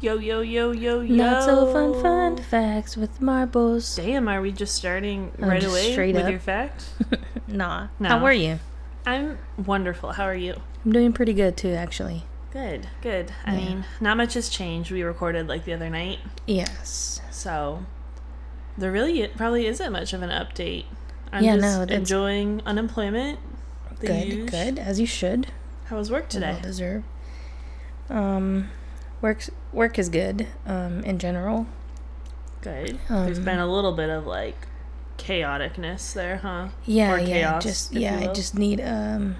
Yo, yo, yo, yo, yo. Not so fun facts with marbles. Damn, are we just starting right away straight with up. your fact? Nah. No. How are you? I'm wonderful. How are you? I'm doing pretty good too, actually. Good, good. I mean, not much has changed. We recorded like the other night. Yes. So, there really probably isn't much of an update. I'm that's enjoying unemployment. Good, as you should. How was work today? Well deserved. Work is good, in general. Good. There's been a little bit of like chaoticness there, huh? Yeah, or chaos, I just need a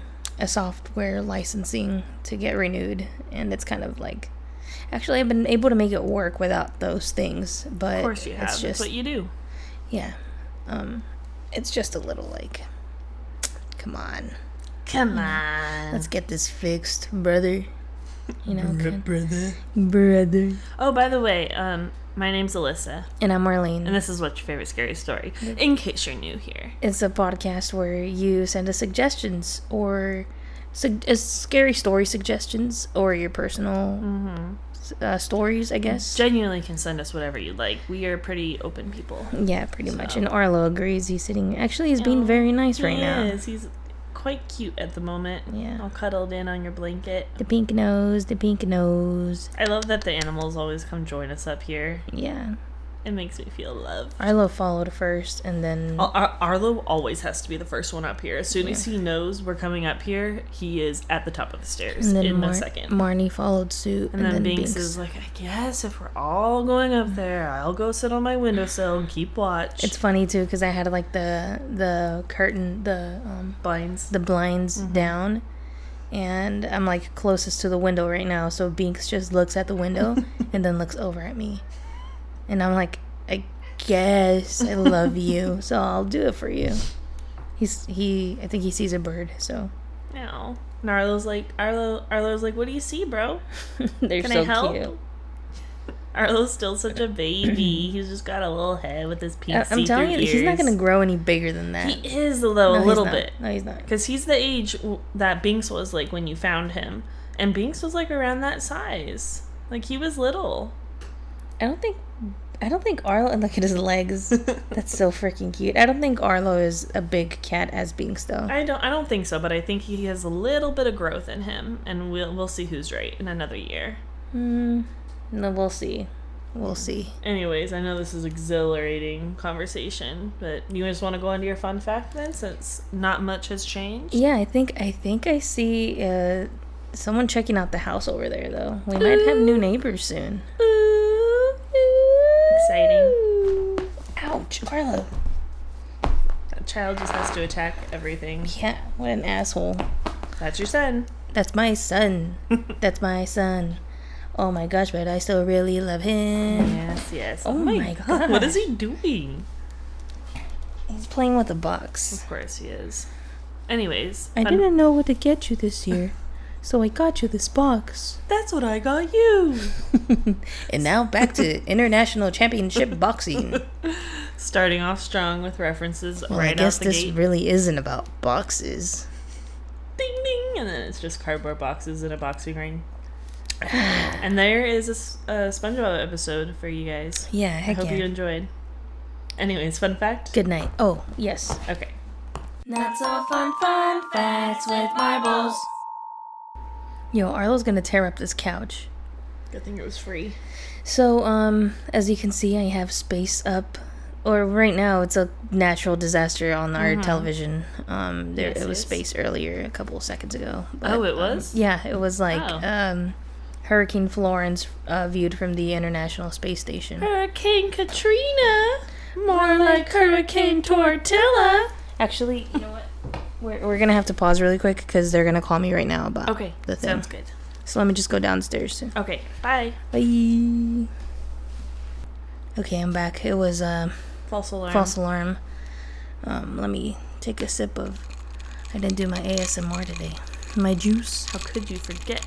software licensing to get renewed, and it's kind of like, actually I've been able to make it work without those things, but of course you have. It's just, that's what you do. Yeah. It's just a little like, come on, let's get this fixed, brother. You know, brother. Oh, by the way, my name's Alyssa. And I'm Marlene. And this is What's Your Favorite Scary Story, in case you're new here. It's a podcast where you send us suggestions or scary story suggestions or your personal stories, I guess. Genuinely can send us whatever you like. We are pretty open people. Yeah, pretty much. And Arlo agrees. He's being very nice right now. He is. He's quite cute at the moment. Yeah. All cuddled in on your blanket. The pink nose. I love that the animals always come join us up here. Yeah. It makes me feel loved. Arlo followed first, and then... Arlo always has to be the first one up here. As soon as he knows we're coming up here, he is at the top of the stairs in a second. Marnie followed suit, and then Binks is like, I guess if we're all going up there, I'll go sit on my windowsill and keep watch. It's funny, too, because I had, like, the curtain, the blinds down, and I'm, like, closest to the window right now, so Binks just looks at the window and then looks over at me. And I'm like, I guess I love you, so I'll do it for you. I think he sees a bird, so. No. And Arlo's like, what do you see, bro? They're Can so I help? cute. Arlo's still such a baby. He's just got a little head with his pink see-through I'm telling you, ears. he's not going to grow any bigger than that. He is, though, a little bit. No, he's not. Because he's the age that Binks was, like, when you found him. And Binks was, like, around that size. Like, he was little. I don't think Arlo, and look at his legs. That's so freaking cute. I don't think Arlo is a big cat as Binks, though. I don't think so, but I think he has a little bit of growth in him, and we'll see who's right in another year. No, we'll see. We'll see. Anyways, I know this is exhilarating conversation, but you just want to go into your fun fact then, since not much has changed? Yeah, I think I see someone checking out the house over there, though. We might have new neighbors soon. Exciting. Ouch, Arlo. That child just has to attack everything. Yeah, what an asshole. That's your son. That's my son. That's my son. Oh my gosh, but I still really love him. Yes. Oh my god. What is he doing? He's playing with a box. Of course he is. Anyways. I didn't know what to get you this year, so I got you this box. That's what I got you. And now back to International Championship Boxing. Starting off strong with references well, right out the gate. I guess this really isn't about boxes. Ding ding, and then it's just cardboard boxes in a boxing ring. And there is a SpongeBob episode for you guys. Yeah, I heck hope you enjoyed. Anyways, fun fact? Good night. Oh, yes. Okay. Not so fun facts with marbles. Yo, Arlo's gonna tear up this couch. Good thing it was free. So, as you can see, I have space up. Or right now, it's a natural disaster on our television. It was space earlier, a couple of seconds ago. But, it was? Yeah, it was like Hurricane Florence viewed from the International Space Station. Hurricane Katrina! More like Hurricane Tortilla! Actually, you know what? We're going to have to pause really quick because they're going to call me right now about the thing. Sounds good. So let me just go downstairs soon. Okay, bye. Bye. Okay, I'm back. It was false alarm. False alarm. Let me take a sip of... I didn't do my ASMR today. My juice. How could you forget?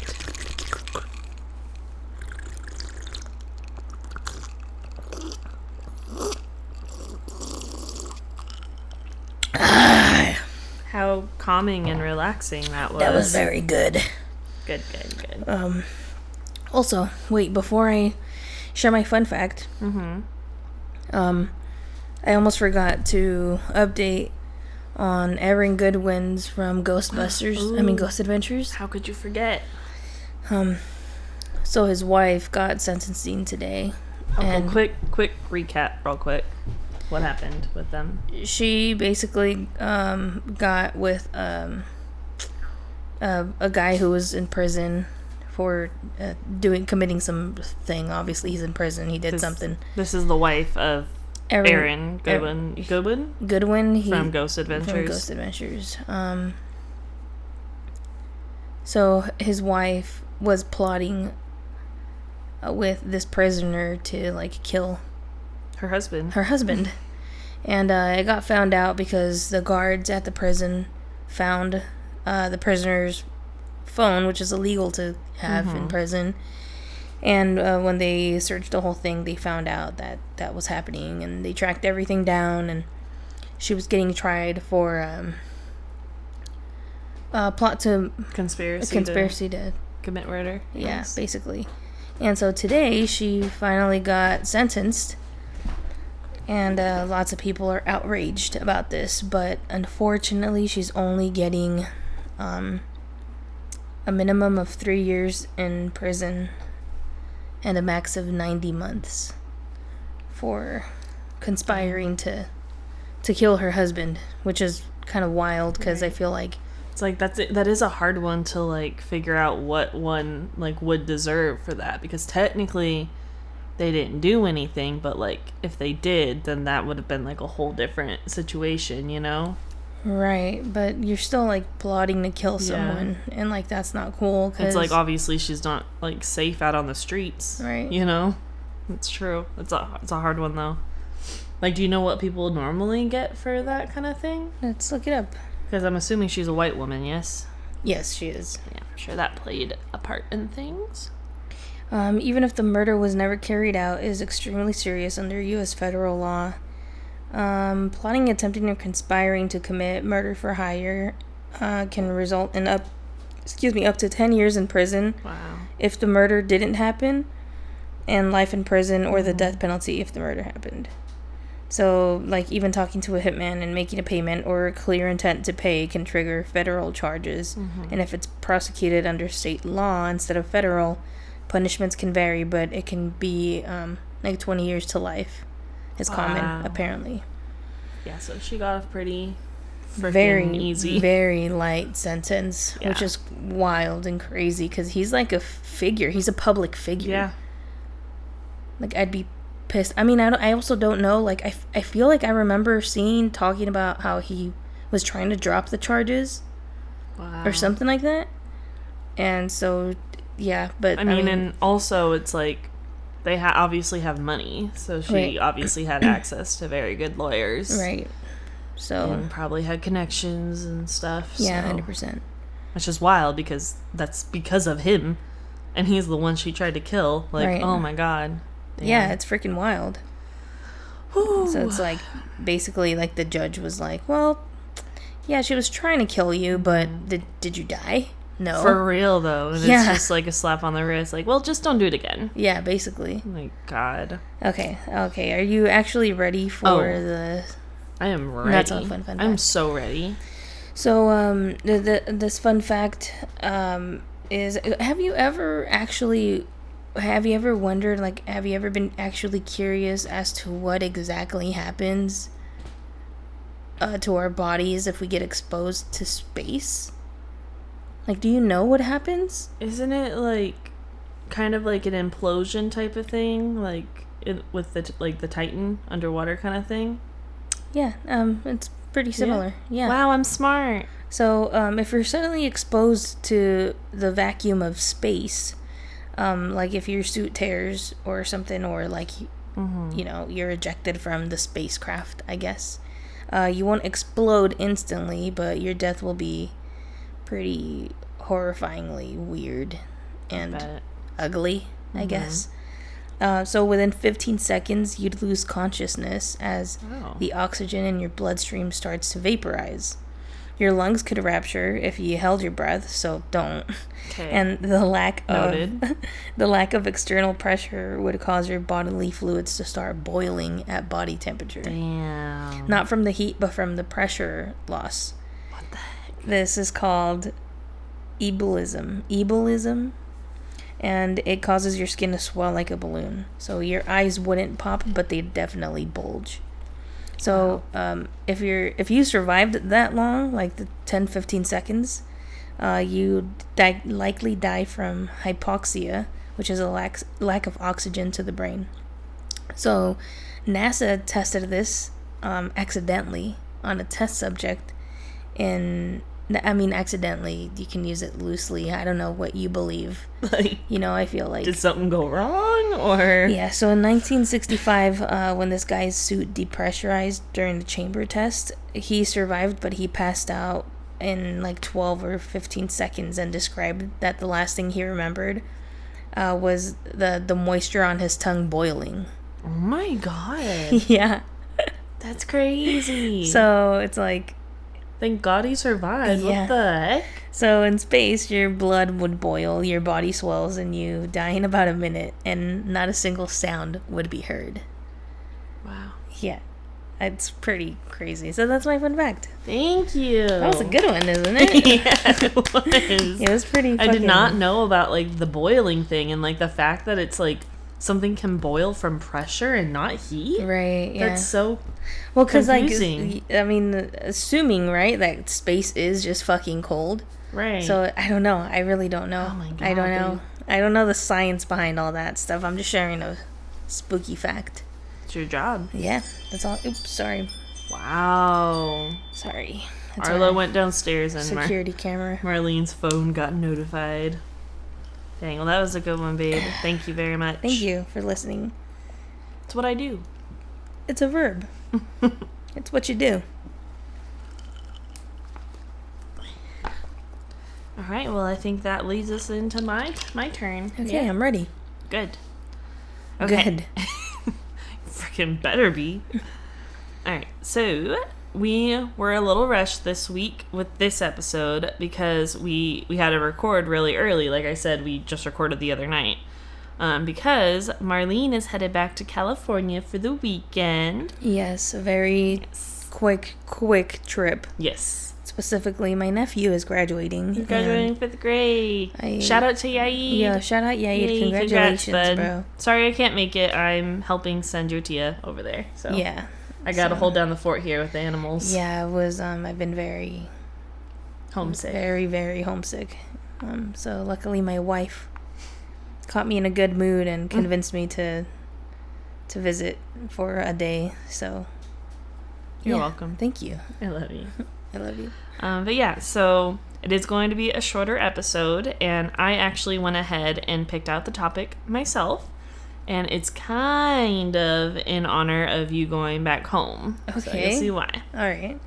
How calming and relaxing that was. That was very good. Good. Also, wait, before I share my fun fact. I almost forgot to update on Aaron Goodwin's from Ghostbusters. Ghost Adventures. How could you forget? So his wife got sentencing today. And quick recap, real quick. What happened with them? She basically got with a guy who was in prison for committing something. Obviously, he's in prison. He did something. This is the wife of Aaron Goodwin. Goodwin. From Ghost Adventures. So his wife was plotting with this prisoner to like kill her husband. And it got found out because the guards at the prison found the prisoner's phone, which is illegal to have in prison. And when they searched the whole thing, they found out that was happening, and they tracked everything down, and she was getting tried for conspiracy to commit murder. Yeah, yes. Basically. And so today she finally got sentenced, and lots of people are outraged about this, but unfortunately she's only getting a minimum of 3 years in prison and a max of 90 months for conspiring to kill her husband, which is kind of wild because I feel like it's like that is a hard one to like figure out what one like would deserve for that, because technically they didn't do anything, but like if they did, then that would have been like a whole different situation, you know? Right, but you're still like plotting to kill someone, and like that's not cool. It's like obviously she's not like safe out on the streets, right? You know, it's true. It's a hard one though. Like, do you know what people normally get for that kind of thing? Let's look it up. Because I'm assuming she's a white woman, yes? Yes, she is. Yeah, I'm sure that played a part in things. Even if the murder was never carried out, it is extremely serious under U.S. federal law. Plotting, attempting, or conspiring to commit murder for hire can result in up to 10 years in prison. Wow. If the murder didn't happen, and life in prison or the death penalty if the murder happened. So, like, even talking to a hitman and making a payment or a clear intent to pay can trigger federal charges. And if it's prosecuted under state law instead of federal, punishments can vary, but it can be like 20 years to life is common, apparently. Yeah, so she got a pretty easy, very light sentence, which is wild and crazy because he's like a figure. He's a public figure. Yeah. Like, I'd be pissed. I mean, I also don't know. Like, I feel like I remember talking about how he was trying to drop the charges. Wow. Or something like that. And so, yeah, but I mean, and also it's like they obviously have money, so she obviously had access to very good lawyers. Right. So. And probably had connections and stuff. Yeah, 100%. Which is wild because that's because of him. And he's the one she tried to kill. Like, oh my god. Damn. Yeah, it's freaking wild. Whew. So it's like, basically, like, the judge was like, well, yeah, she was trying to kill you, but did you die? No. For real, though. And it's just like a slap on the wrist. Like, well, just don't do it again. Yeah, basically. Oh my god. Okay. Are you actually ready for the... I am ready. That's a fun fact. I'm so ready. So, this fun fact is, have you ever wondered, like, have you ever been actually curious as to what exactly happens to our bodies if we get exposed to space? Like, do you know what happens? Isn't it, like, kind of like an implosion type of thing? Like, with the Titan underwater kind of thing? Yeah, it's pretty similar. Yeah. Wow, I'm smart. So, if you're suddenly exposed to the vacuum of space, like if your suit tears or something, or like, you know, you're ejected from the spacecraft, I guess, you won't explode instantly, but your death will be pretty horrifyingly weird and ugly, I guess. So within 15 seconds, you'd lose consciousness as the oxygen in your bloodstream starts to vaporize. Your lungs could rupture if you held your breath, so don't. Okay. And the lack Noted. of the lack of external pressure would cause your bodily fluids to start boiling at body temperature. Damn. Not from the heat, but from the pressure loss. What the heck? This is called ebolism. And it causes your skin to swell like a balloon. So your eyes wouldn't pop, but they'd definitely bulge. So if you survived that long, like the 10-15 seconds, you likely die from hypoxia, which is a lack of oxygen to the brain. So NASA tested this accidentally on a test subject accidentally. You can use it loosely. I don't know what you believe. Like, I feel like... Did something go wrong, or... Yeah, so in 1965, when this guy's suit depressurized during the chamber test, he survived, but he passed out in like 12 or 15 seconds and described that the last thing he remembered was the moisture on his tongue boiling. Oh my god. Yeah. That's crazy. So it's like... Thank God he survived. Yeah. What the heck? So in space, your blood would boil, your body swells, and you die in about a minute, and not a single sound would be heard. Wow. Yeah. It's pretty crazy. So that's my fun fact. Thank you. That was a good one, isn't it? Yeah, it was. It was pretty I did not know about, like, the boiling thing, and, like, the fact that it's, like, something can boil from pressure and not heat. Right, yeah. That's so well, because, like, assuming, right, that space is just fucking cold. Right. So, I don't know. I really don't know. Oh, my God. I don't know. Dude. I don't know the science behind all that stuff. I'm just sharing a spooky fact. It's your job. Yeah, that's all. Oops, sorry. Wow. Sorry. That's Arlo went downstairs and security camera. Marlene's phone got notified. Dang, well, that was a good one, babe. Thank you very much. Thank you for listening. It's what I do. It's a verb. It's what you do. All right, well, I think that leads us into my turn. Okay, yeah. I'm ready. Good. Okay. Good. Freaking better be. All right, so we were a little rushed this week with this episode because we had to record really early. Like I said, we just recorded the other night. Because Marlene is headed back to California for the weekend. Yes, a very quick trip. Yes. Specifically, my nephew is graduating. He's graduating 5th grade. Shout out to Yair. Yeah, shout out Yair. Yay, Congratulations, congrats, bud. bro. Sorry I can't make it. I'm helping send your Tia over there. So yeah. I got to hold down the fort here with the animals. Yeah, it was, I've been very... homesick. Very, very homesick. So luckily my wife caught me in a good mood and convinced me to visit for a day. So You're welcome. Thank you. I love you. I love you. But yeah, so it is going to be a shorter episode, and I actually went ahead and picked out the topic myself, and it's kind of in honor of you going back home. Okay. So you'll see why. All right.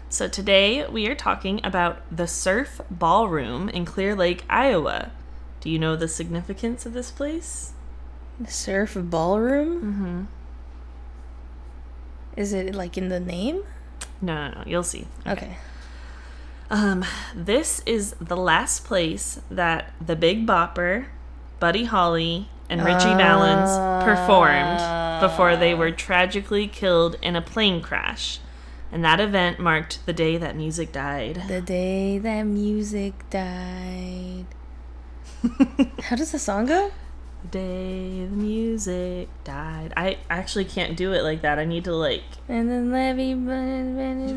So today we are talking about the Surf Ballroom in Clear Lake, Iowa. Do you know the significance of this place? The Surf Ballroom? Mm-hmm. Is it like in the name? No. You'll see. Okay. This is the last place that the Big Bopper, Buddy Holly, and Richie Valens performed before they were tragically killed in a plane crash. And that event marked the day that music died. The day that music died. How does the song go? The day the music died. I actually can't do it like that. I need to And then levee...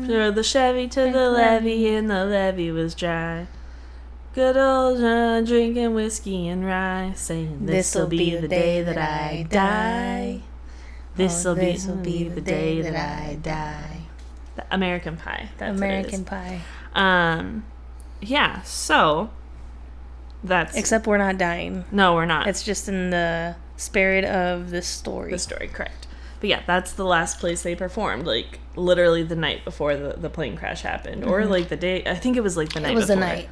throw the Chevy to the levee and the levee was dry. Good old John drinking whiskey and rye, saying this'll be the day that I die. This'll be the day that I die. American Pie. That's American Pie. Yeah, so that's... Except we're not dying. No, we're not. It's just in the spirit of the story. The story, correct. But yeah, that's the last place they performed, literally the night before the plane crash happened. Or the day... I think it was the night before. It was the night.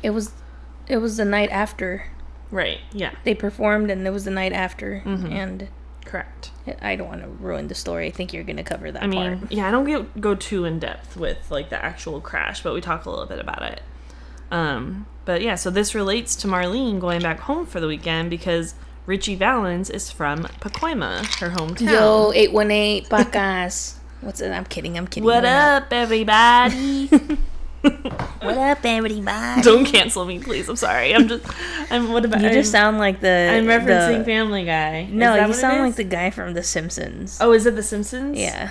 It was the night after. Right, yeah. They performed and it was the night after. Mm-hmm. And Correct. I don't want to ruin the story. I think you're going to cover that part. Yeah, I don't go too in depth with like the actual crash, but we talk a little bit about it. But yeah, so this relates to Marlene going back home for the weekend because Richie Valens is from Pacoima, her hometown. Yo, 818 Pacas. What's it? I'm kidding. What up, everybody? What up, everybody? Don't cancel me, please. I'm sorry. What about you? Just sound like I'm referencing Family Guy. No, you sound like the guy from The Simpsons. Oh, is it The Simpsons? Yeah.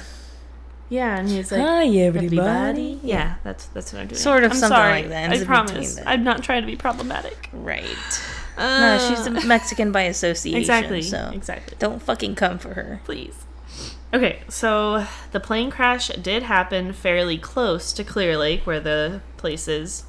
Yeah, and he's like, hi, everybody. Yeah, that's what I'm doing. Sort of I'm something sorry. like that. I promise. I'm not trying to be problematic. Right. No, she's a Mexican by association. Exactly. So exactly. Don't fucking come for her. Please. Okay, so the plane crash did happen fairly close to Clear Lake, where the place is.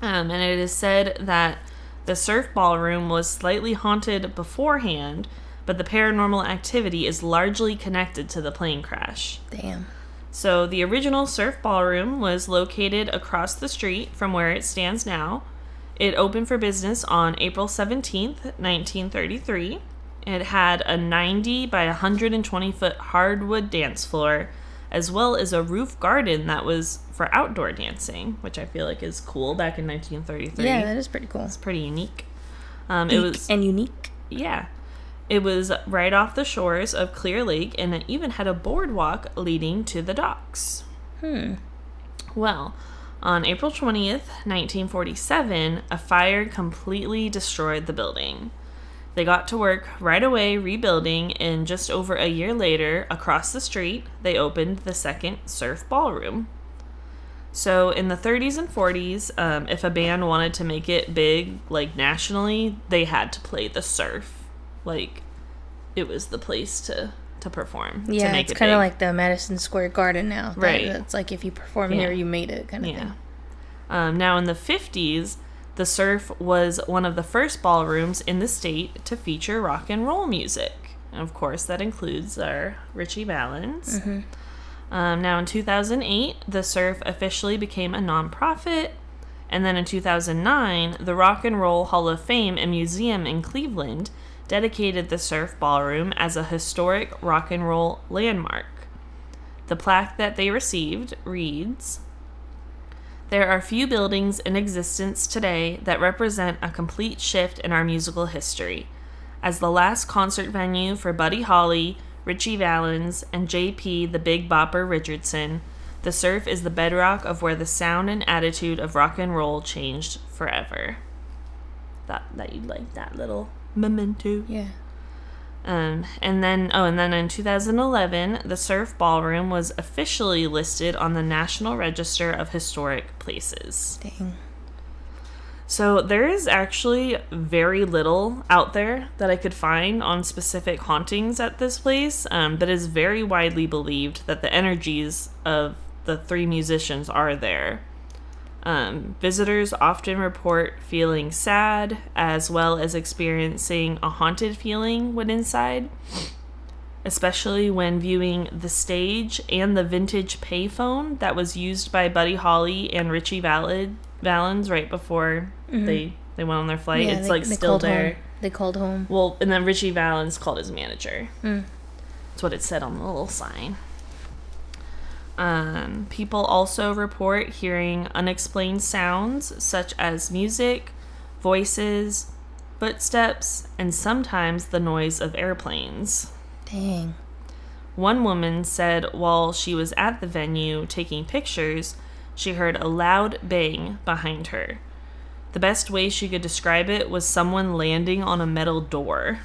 And it is said that the surf ballroom was slightly haunted beforehand, but the paranormal activity is largely connected to the plane crash. Damn. So the original surf ballroom was located across the street from where it stands now. It opened for business on April 17th, 1933. It had a 90 by 120 foot hardwood dance floor, as well as a roof garden that was for outdoor dancing, which I feel like is cool back in 1933. Yeah, that is pretty cool. It's pretty unique. It was unique. Yeah. It was right off the shores of Clear Lake, and it even had a boardwalk leading to the docks. Well, on April 20th, 1947, a fire completely destroyed the building. They got to work right away rebuilding, and just over a year later, across the street, they opened the second surf ballroom. So in the 30s and 40s, if a band wanted to make it big, like nationally, they had to play the surf. Like, it was the place to perform. Yeah, to make it's kind of like the Madison Square Garden now. Right. It's like if you perform here, you made it kind of thing. Now in the 50s, the surf was one of the first ballrooms in the state to feature rock and roll music. And of course, that includes our Richie Valens. Now in 2008, the surf officially became a nonprofit. And then in 2009, the Rock and Roll Hall of Fame and Museum in Cleveland dedicated the surf ballroom as a historic rock and roll landmark. The plaque that they received reads, "There are few buildings in existence today that represent a complete shift in our musical history. As the last concert venue for Buddy Holly, Richie Valens, and J.P. the Big Bopper Richardson, the surf is the bedrock of where the sound and attitude of rock and roll changed forever." That you'd like that little memento. Yeah. And then in 2011, the Surf Ballroom was officially listed on the National Register of Historic Places. Dang. So there is actually very little out there that I could find on specific hauntings at this place, but it is very widely believed that the energies of the three musicians are there. Visitors often report feeling sad, as well as experiencing a haunted feeling when inside, especially when viewing the stage and the vintage payphone that was used by Buddy Holly and Richie Valens right before they went on their flight. Yeah, it's still there. Home. They called home. Well, and then Richie Valens called his manager. That's what it said on the little sign. People also report hearing unexplained sounds such as music, voices, footsteps, and sometimes the noise of airplanes. Dang. One woman said while she was at the venue taking pictures, she heard a loud bang behind her. The best way she could describe it was someone landing on a metal door.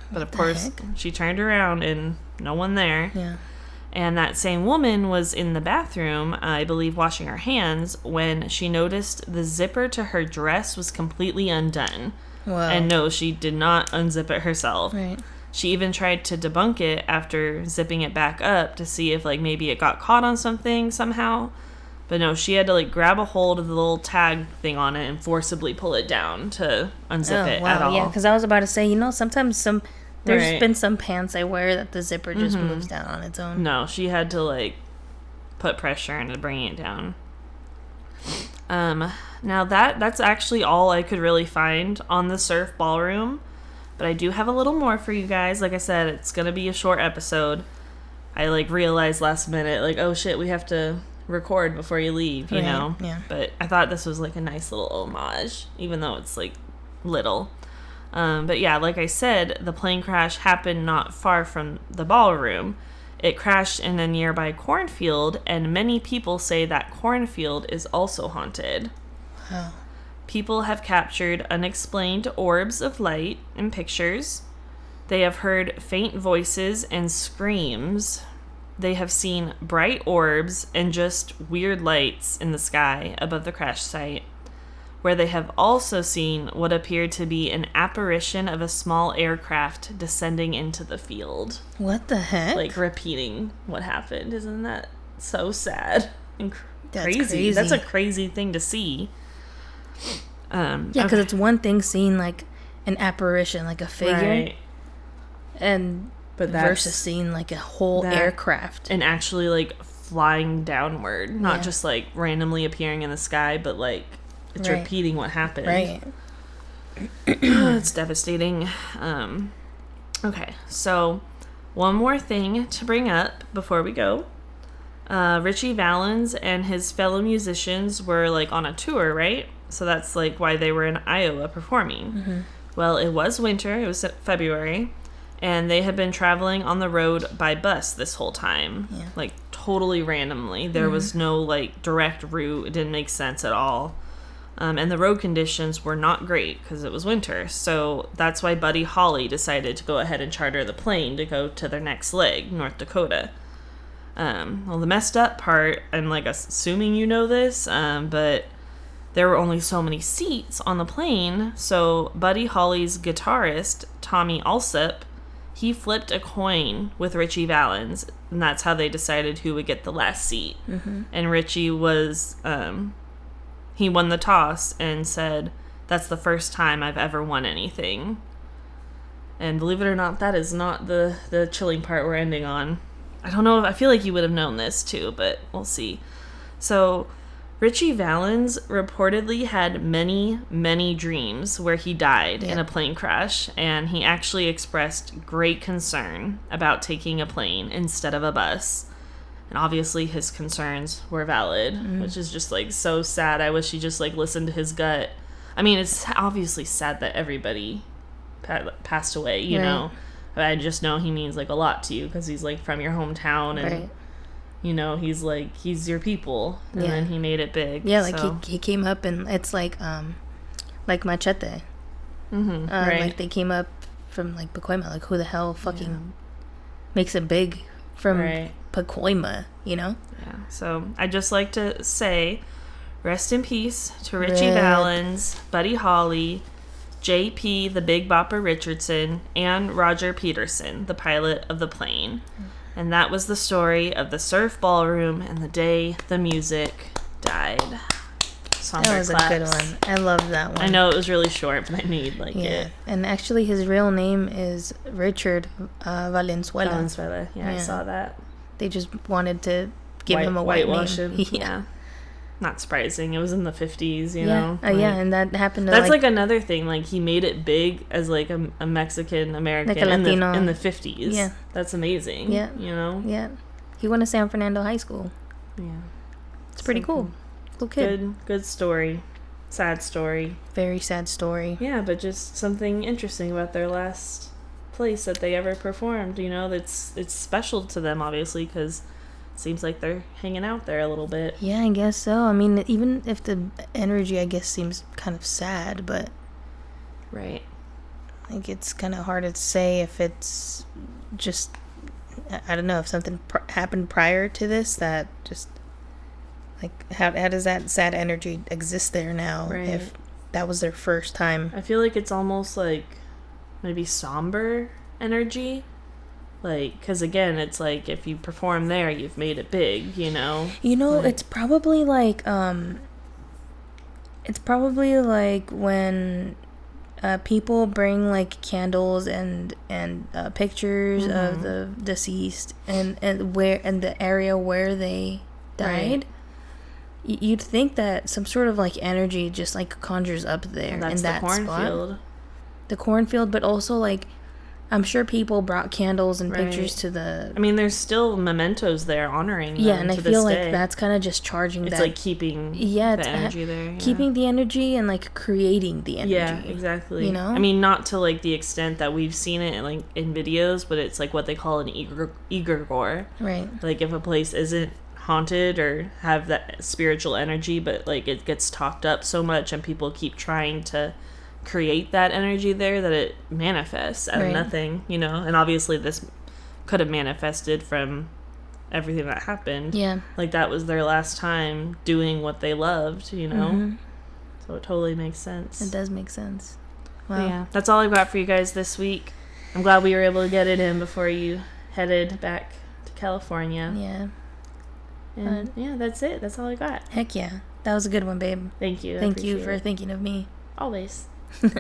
But of course, she turned around and no one there. Yeah. And that same woman was in the bathroom, I believe, washing her hands, when she noticed the zipper to her dress was completely undone. Wow. And no, she did not unzip it herself. Right. She even tried to debunk it after zipping it back up to see if, maybe it got caught on something somehow. But no, she had to, grab a hold of the little tag thing on it and forcibly pull it down to unzip it at all. Yeah, because I was about to say, sometimes there's been some pants I wear that the zipper just moves down on its own. No, she had to, put pressure into bringing it down. Now that's actually all I could really find on the surf ballroom. But I do have a little more for you guys. Like I said, it's going to be a short episode. I, like, realized last minute, like, oh, shit, we have to record before you leave, you know? Yeah. But I thought this was, like, a nice little homage, even though it's, like, little. But, yeah, like I said, the plane crash happened not far from the ballroom. It crashed in a nearby cornfield, and many people say that cornfield is also haunted. Wow. People have captured unexplained orbs of light in pictures. They have heard faint voices and screams. They have seen bright orbs and just weird lights in the sky above the crash site, where they have also seen what appeared to be an apparition of a small aircraft descending into the field. What the heck? Like, repeating what happened. Isn't that so sad and That's crazy? That's a crazy thing to see. Yeah, because it's one thing seeing, like, an apparition, like a figure, right. But versus seeing, like, a whole aircraft. And actually, like, flying downward. Not just, like, randomly appearing in the sky, but, like, it's repeating what happened. Right. It's devastating. Okay, so one more thing to bring up before we go. Richie Valens and his fellow musicians were, like, on a tour, right? So that's, like, why they were in Iowa performing. Mm-hmm. Well, it was winter. It was February. And they had been traveling on the road by bus this whole time. Yeah. Like, totally randomly. There was no, like, direct route. It didn't make sense at all. And the road conditions were not great because it was winter. So that's why Buddy Holly decided to go ahead and charter the plane to go to their next leg, North Dakota. Well, the messed up part, I'm, like, assuming you know this, but there were only so many seats on the plane. So Buddy Holly's guitarist, Tommy Alsop, he flipped a coin with Richie Valens, and that's how they decided who would get the last seat. Mm-hmm. And Richie was, he won the toss and said, "That's the first time I've ever won anything." And believe it or not, that is not the chilling part we're ending on. I don't know, I feel like you would have known this too, but we'll see. So Richie Valens reportedly had many, many dreams where he died in a plane crash, and he actually expressed great concern about taking a plane instead of a bus. And obviously his concerns were valid, which is just, like, so sad. I wish he just, like, listened to his gut. I mean, it's obviously sad that everybody passed away, you know? But I just know he means, like, a lot to you because he's, like, from your hometown, and you know, he's your people, and then he made it big. Yeah, like, so. he came up, and it's like Machete. Mm-hmm, like, they came up from, like, Pacoima. Like, who the hell fucking makes it big from Pacoima, you know? Yeah, so I'd just like to say rest in peace to Richie Valens, Buddy Holly, J.P. the Big Bopper Richardson, and Roger Peterson, the pilot of the plane. And that was the story of the Surf Ballroom and the day the music died. Somber that was claps. A good one. I love that one. I know it was really short, but I need, like, it. And actually, his real name is Richard Valenzuela. Valenzuela, I saw that. They just wanted to give him a white name. Yeah. Not surprising. It was in the 50s, you know? Like, and that happened to, that's, like, another thing. Like, he made it big as, like, a Mexican-American, like a Latino. in the 50s. Yeah. That's amazing. Yeah. You know? Yeah. He went to San Fernando High School. Yeah. It's pretty cool. Cool kid. Good story. Sad story. Very sad story. Yeah, but just something interesting about their last place that they ever performed, you know? It's special to them, obviously, because seems like they're hanging out there a little bit. Yeah, I guess so. I mean, even if the energy, I guess, seems kind of sad, but... Right. Like, it's kind of hard to say if it's just... I don't know, if something happened prior to this that just... Like, how does that sad energy exist there now? Right. If that was their first time? I feel like it's almost like maybe somber energy. Like, because again, it's like if you perform there, you've made it big, you know? You know, like, it's probably like when people bring, like, candles and pictures of the deceased and the area where they died. Right. You'd think that some sort of, like, energy just, like, conjures up there in that cornfield. the cornfield, but also like I'm sure people brought candles and Right. pictures to the. I mean, there's still mementos there honoring them. Yeah, and I to feel this like day. that's kind of just charging It's that. like keeping the energy there. Yeah. Keeping the energy and like creating the energy. Yeah, exactly. You know? I mean, not to like the extent that we've seen it like in videos, but it's like what they call an egregore. Right. Like if a place isn't haunted or have that spiritual energy, but like it gets talked up so much and people keep trying to create that energy there that it manifests out of nothing, you know. And obviously this could have manifested from everything that happened. Yeah. Like that was their last time doing what they loved, you know. Mm-hmm. So it totally makes sense. It does make sense. Wow. But yeah, that's all I've got for you guys this week. I'm glad we were able to get it in before you headed back to California. Yeah. And yeah, that's it. That's all I got. Heck yeah. That was a good one, babe. Thank you. I Thank you appreciate for it. thinking of me. Always.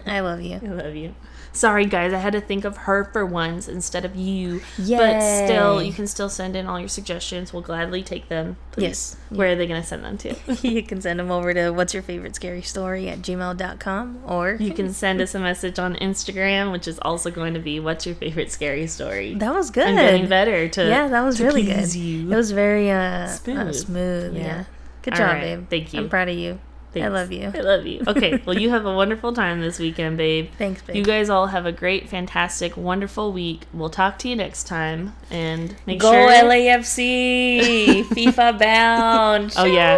I love you. I love you. Sorry, guys. I had to think of her for once instead of you. Yay. But still, you can still send in all your suggestions. We'll gladly take them. Please. Yes. Where are they going to send them to? You can send them over to whatsyourfavoritescarystory@gmail.com, or You can send us a message on Instagram, which is also going to be What's Your Favorite Scary Story. that was good. I'm getting better to Yeah, that was really good. please you. It was very Smooth. smooth. Yeah. Good All job, right. babe. Thank you. I'm proud of you. Thanks. I love you. I love you. Okay, well, you have a wonderful time this weekend, babe. Thanks, babe. You guys all have a great, fantastic, wonderful week. We'll talk to you next time, and Go sure... LAFC! FIFA bound. Oh, yeah.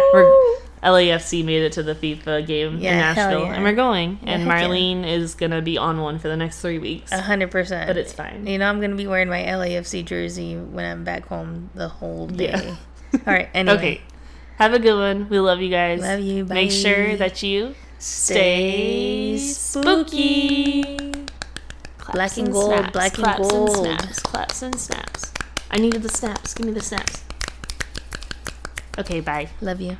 LAFC made it to the FIFA game in Nashville, yeah. and we're going. Yeah, and heck yeah. Marlene is going to be on one for the next 3 weeks. 100%. But it's fine. You know, I'm going to be wearing my LAFC jersey when I'm back home the whole day. Yeah. All right, anyway. Okay. Have a good one. We love you guys. Love you. Bye. Make sure that you stay spooky. Black and gold, snaps, black and claps gold. snaps, claps and snaps. I needed the snaps. Give me the snaps. Okay, bye. Love you.